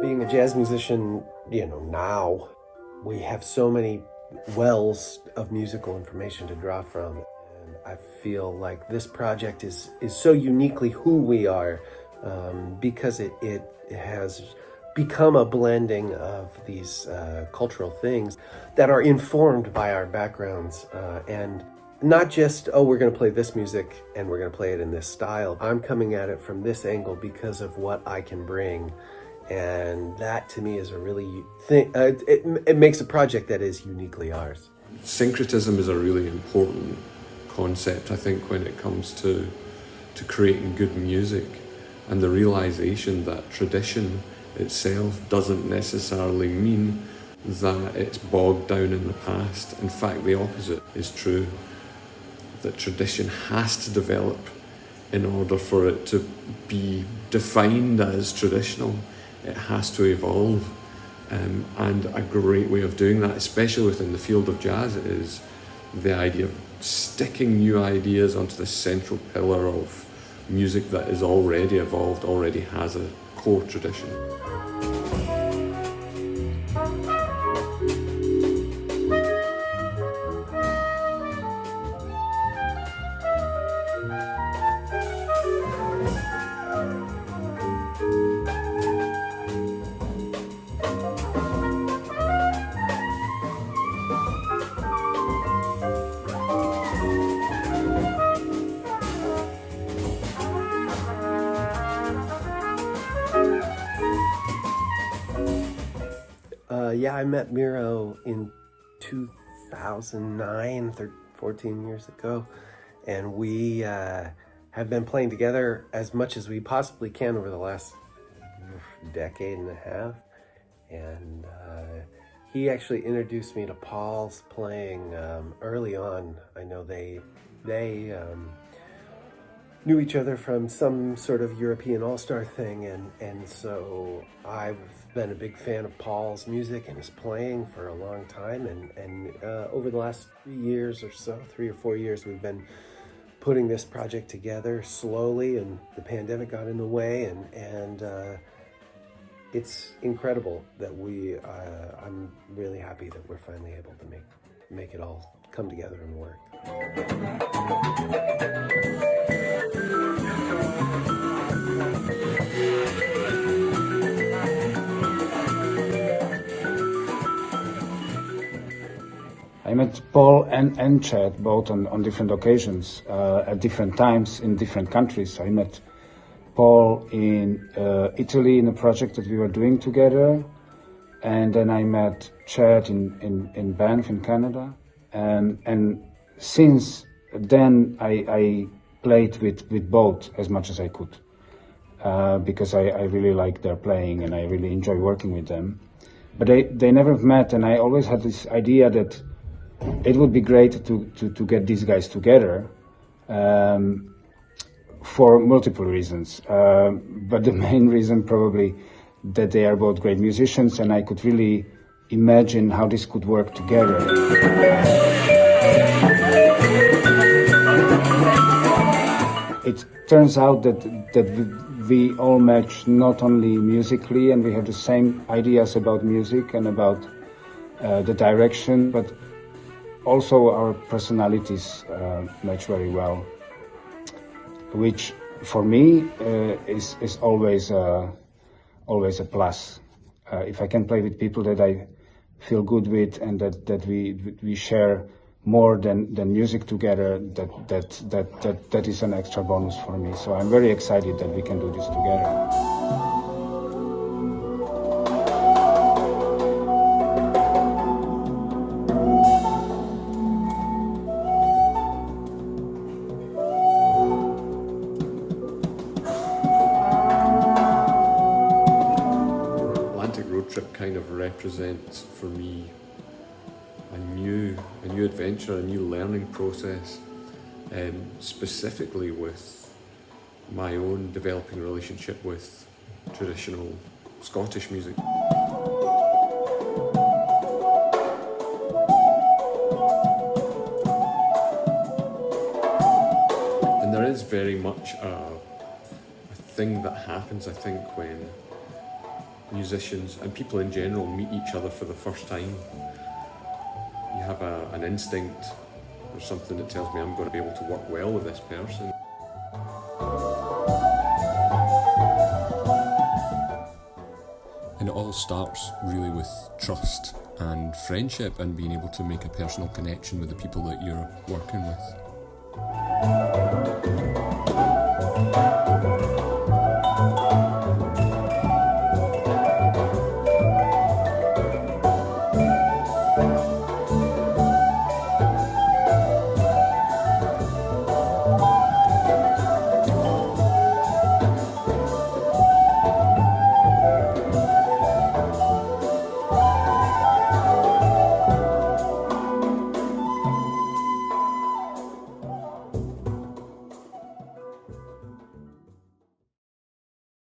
Being a jazz musician, now we have so many wells of musical information to draw from. And I feel like this project is so uniquely who we are, because it has become a blending of these cultural things that are informed by our backgrounds, and not just, we're going to play this music and we're going to play it in this style. I'm coming at it from this angle because of what I can bring. And that to me is a really it makes a project that is uniquely ours. Syncretism is a really important concept, I think, when it comes to creating good music, and the realization that tradition itself doesn't necessarily mean that it's bogged down in the past. In fact, the opposite is true, that tradition has to develop in order for it to be defined as traditional. It has to evolve, and a great way of doing that, especially within the field of jazz, is the idea of sticking new ideas onto the central pillar of music that is already evolved, already has a core tradition. I met Miro in 2009, 14 years ago, and we have been playing together as much as we possibly can over the last decade and a half. And he actually introduced me to Paul's playing early on. I know they knew each other from some sort of European all-star thing, and so I've been a big fan of Paul's music and his playing for a long time, and over the last 3 or 4 years we've been putting this project together slowly, and the pandemic got in the way, and it's incredible that I'm really happy that we're finally able to make it all come together and work. I met Paul and Chad both on different occasions, at different times in different countries. I met Paul in Italy in a project that we were doing together, and then I met Chad in Banff in Canada, and since then I played with both as much as I could, because I really like their playing and I really enjoy working with them. But they never met, and I always had this idea that it would be great to get these guys together, for multiple reasons. But the main reason probably that they are both great musicians, and I could really imagine how this could work together. It turns out that we all match not only musically, and we have the same ideas about music and about the direction, but also our personalities match very well, which for me is always a plus. If I can play with people that I feel good with, and that we share more than music together, that is an extra bonus for me. So I'm very excited that we can do this together. Kind of represents for me a new adventure, a new learning process, specifically with my own developing relationship with traditional Scottish music. And there is very much a thing that happens, I think, when musicians and people in general meet each other for the first time, you have an instinct or something that tells me I'm going to be able to work well with this person. And it all starts really with trust and friendship and being able to make a personal connection with the people that you're working with.